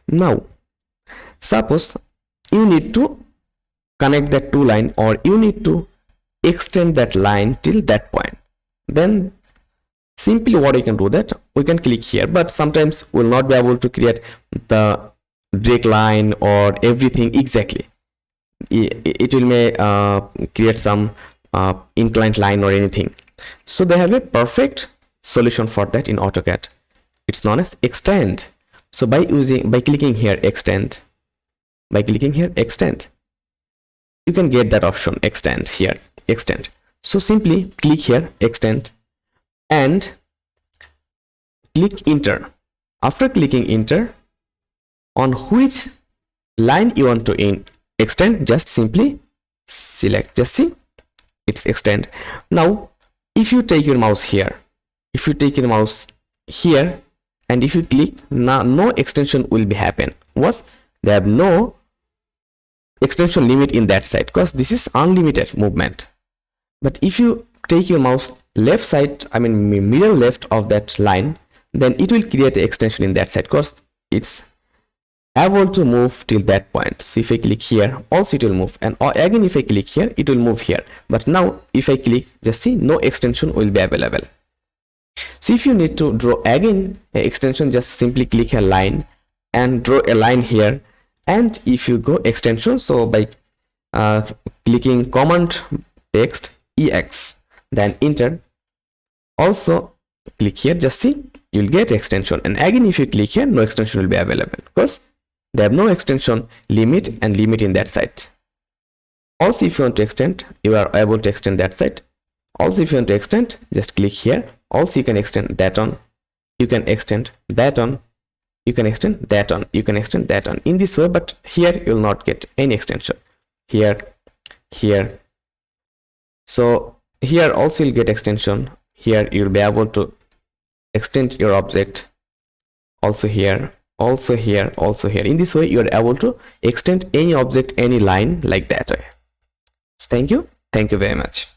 Now suppose you need to connect that two line, or you need to extend that line till that point, then simply what we can do, that we can click here, but sometimes we'll not be able to create the direct line or everything exactly. It will may create some inclined line or anything. So they have a perfect solution for that in AutoCAD. It's known as extend. So by clicking here extend, you can get that option extend here, extend. So simply click here extend and click enter. After clicking enter, on which line you want to extend, just simply select, just see it's extend. Now if you take your mouse here, and if you click, now no extension will be happen. They have no extension limit in that side, because this is unlimited movement. But if you take your mouse left side, I mean middle left of that line, then it will create an extension in that side, because it's able to move till that point. So if I click here, also it will move, and again if I click here, it will move here. But now if I click, just see no extension will be available. So if you need to draw again an extension, just simply click a line and draw a line here. And if you go extension, so by clicking command text EX, then enter, also click here, just see you'll get extension. And again if you click here, no extension will be available, because they have no extension limit in that side. Also if you want to extend, you are able to extend that side. Also if you want to extend, just click here. Also you can extend that on, you can extend that on, you can extend that on, you can extend that on in this way. But here you will not get any extension. Here. So here also you'll get extension. Here you'll be able to extend your object. Also here, also here, also here. In this way you are able to extend any object, any line like that way. So thank you very much.